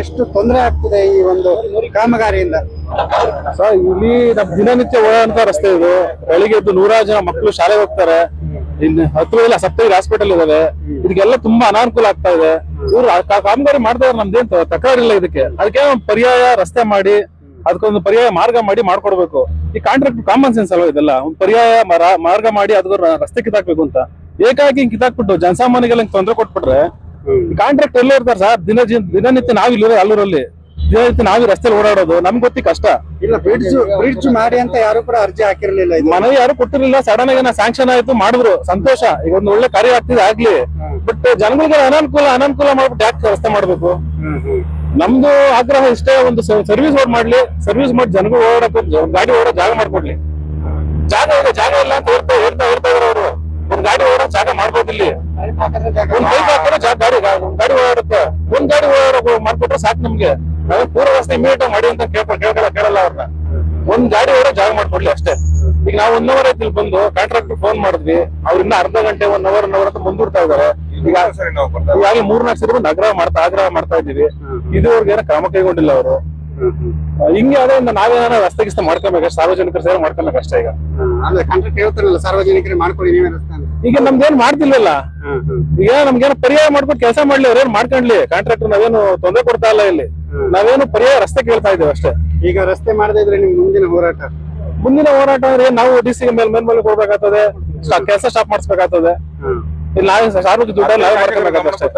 ಎಷ್ಟು ತೊಂದರೆ ಆಗ್ತಿದೆ ಈ ಒಂದು ಕಾಮಗಾರಿಯಿಂದ? ಸರ್ ಇಲ್ಲಿ ನಮ್ ದಿನನಿತ್ಯ ಓಡಾಡುವಂತ ರಸ್ತೆ ಇದು. ಬೆಳಿಗ್ಗೆ ಎದ್ದು ನೂರಾರು ಜನ ಮಕ್ಕಳು ಶಾಲೆಗೆ ಹೋಗ್ತಾರೆ. ಇಲ್ಲಿ ಹತ್ತಿರದಲ್ಲಿ ಸಪ್ತಗಿರಿ ಹಾಸ್ಪಿಟಲ್ ಇದಾವೆ. ಇದಕ್ಕೆಲ್ಲ ತುಂಬಾ ಅನಾನುಕೂಲ ಆಗ್ತಾ ಇದೆ. ಇವ್ರು ಕಾಮಗಾರಿ ಮಾಡ್ತಾ ಇದ್ರೆ ನಮ್ದೇನ್ ತಕರಾರಿಲ್ಲ. ಅದಕ್ಕೆ ಪರ್ಯಾಯ ರಸ್ತೆ ಮಾಡಿ ಅದಕ್ಕೊಂದು ಪರ್ಯಾಯ ಮಾರ್ಗ ಮಾಡಿ ಮಾಡ್ಕೊಡ್ಬೇಕು. ಈ ಕಾಂಟ್ರಾಕ್ಟ್ ಕಾಮನ್ ಸೆನ್ಸ್ ಅಲ್ವಾ ಇದೆಲ್ಲ? ಒಂದು ಪರ್ಯಾಯ ಮಾರ್ಗ ಮಾಡಿ ಅದಕ್ಕೆ ರಸ್ತೆ ಕಿತ್ತಾಕ್ಬೇಕು ಅಂತ ಏಕಾಗಿ ಕಿತ್ತಾಕ್ಬಿಟ್ಟು ಜನಸಾಮಾನ್ಯಗೆಲ್ಲ ತೊಂದರೆ ಕೊಟ್ಬಿಟ್ರೆ ಕಾಂಟ್ರಾಕ್ಟ್ ಎಲ್ಲೇ ಇರ್ತಾರೆ ಸರ್. ದಿನನಿತ್ಯ ನಾವಿಲ್ಲ ಅಲ್ಲೂರಲ್ಲಿ ದಿನನಿತ್ಯ ನಾವೇ ರಸ್ತೆಯಲ್ಲಿ ಓಡಾಡೋದು ನಮ್ಗೆ ಗೊತ್ತಿ ಕಷ್ಟ ಇಲ್ಲ. ಬ್ರಿಡ್ಜ್ ಮಾಡಿ ಅಂತ ಯಾರು ಕೂಡ ಅರ್ಜಿ ಹಾಕಿರ್ಲಿಲ್ಲ, ಮನವಿ ಯಾರು ಕೊಟ್ಟಿರ್ಲಿಲ್ಲ. ಸಡನ್ ಆಗಿ ಸ್ಯಾಂಕ್ಷನ್ ಆಯ್ತು, ಮಾಡಿದ್ರು, ಸಂತೋಷ. ಈಗ ಒಂದು ಒಳ್ಳೆ ಕಾರ್ಯ ಆಗ್ತಿದೆ ಆಗ್ಲಿ. ಬಟ್ ಜನಗಳಿಗೆ ಅನಾನುಕೂಲ ಮಾಡ್ಬಿಟ್ಟು ಯಾಕೆ ರಸ್ತೆ ಮಾಡ್ಬೇಕು? ನಮ್ದು ಆಗ್ರಹ ಇಷ್ಟೇ, ಒಂದು ಸರ್ವಿಸ್ ರೋಡ್ ಮಾಡ್ಲಿ, ಸರ್ವಿಸ್ ಮಾಡಿ ಜನಗಳು ಓಡಾಡಕ್ ಗಾಡಿ ಓಡೋ ಜಾಗ ಮಾಡ್ಕೊಡ್ಲಿ. ಜಾಗ ಇಲ್ಲ ಅಂತ ಹೇಳ್ತಾ ಇದಾರೆ ಅವರು. ಒಂದ್ ಗಾಡಿ ಓಡೋ ಜಾಗ ಮಾಡ್ಬೋದು. ಇಲ್ಲಿ ಒಂದ್ ಬೈಕ್ ಹಾಕಿದ್ರೆ ಗಾಡಿ ಓಡಾಡುತ್ತೆ. ಒಂದ್ ಗಾಡಿ ಓಡಾಡೋ ಮಾಡ್ಕೊಟ್ರೆ ಸಾಕು ನಮ್ಗೆ. ನಾವೇ ಪೂರ್ವ ರಸ್ತೆ ಇಮಿಡಿಯೇಟ್ ಮಾಡಿ ಅಂತ ಕೇಳಲ್ಲ ಅವ್ರನ್ನ. ಒಂದ್ ಗಾಡಿ ಓಡೋ ಜಾಗ ಮಾಡ್ಕೊಡ್ಲಿ ಅಷ್ಟೇ. ಈಗ ನಾವು 1 ಅವರ್ ಆಯ್ತು ಇಲ್ಲಿ ಬಂದು ಕಾಂಟ್ರಾಕ್ಟರ್ ಫೋನ್ ಮಾಡಿದ್ವಿ. ಅವ್ರಿಂದ ಅರ್ಧ ಗಂಟೆ 1 ಅವರ್ ಅಂತ ಮುಂದೂಡ್ತಾ ಇದಾರೆ. ಈಗಾಗಲೇ 3-4 ಸರಿ ಬಂದು ಆಗ್ರಹ ಮಾಡ್ತಾ ಇದ್ದೀವಿ. ಇದುವರೆಗೆ ಏನೋ ಕ್ರಮ ಕೈಗೊಂಡಿಲ್ಲ ಅವರು. ಹಿಂಗೆ ಅದರಿಂದ ನಾವೇನ ರಸ್ತೆ ಗಿಸ್ತೆ ಮಾಡ್ಕೊಬೇಕು, ಸಾರ್ವಜನಿಕರು ಸೇವೆ ಮಾಡ್ಕೊಬೇಕು ಅಷ್ಟೇ. ಈಗ ಕಾಂಟ್ರಾಕ್ಟ್ ಹೇಳ್ತಾರಲ್ಲ ಸಾರ್ವಜನಿಕರಿಗೆ ಮಾಡ್ಕೊಳ್ಳಿ ನೀವೇ ರಸ್ತೆ. ಈಗ ನಮ್ದೇನ್ ಮಾಡ್ತಿಲ್ವಲ್ಲ. ಈಗ ನಮ್ಗೇನು ಪರ್ಯಾಯ ಮಾಡ್ಬಿಟ್ಟು ಕೆಲಸ ಮಾಡ್ಲಿ, ಅವ್ರೇನ್ ಮಾಡ್ಕೊಂಡ್ಲಿ. ಕಾಂಟ್ರಾಕ್ಟರ್ ನಾವೇನು ತೊಂದರೆ ಕೊಡ್ತಾ ಇಲ್ಲ ಇಲ್ಲಿ. ನಾವೇನು ಪರ್ಯಾಯ ರಸ್ತೆ ಕೇಳ್ತಾ ಇದ್ದೇವೆ ಅಷ್ಟೇ. ಈಗ ರಸ್ತೆ ಮಾಡದೇ ಇದ್ರೆ ನಿಮ್ ಮುಂದಿನ ಹೋರಾಟ ಅಂದ್ರೆ ನಾವು ಡಿಸಿ ಮೇಲೆ ಕೊಡ್ಬೇಕಾಗ್ತದೆ, ಕೆಲಸ ಸ್ಟಾಪ್ ಮಾಡಿಸ್ಬೇಕಾಗ್ತದೆ. ಇಲ್ಲಿ ನಾವೇ ಸಾರ್ವಜನಿಕ ದುಡ್ಡಲ್ಲಿ ನಾವೇ ಮಾಡ್ಕೊಬೇಕಾಗ್ತದೆ ಅಷ್ಟೇ.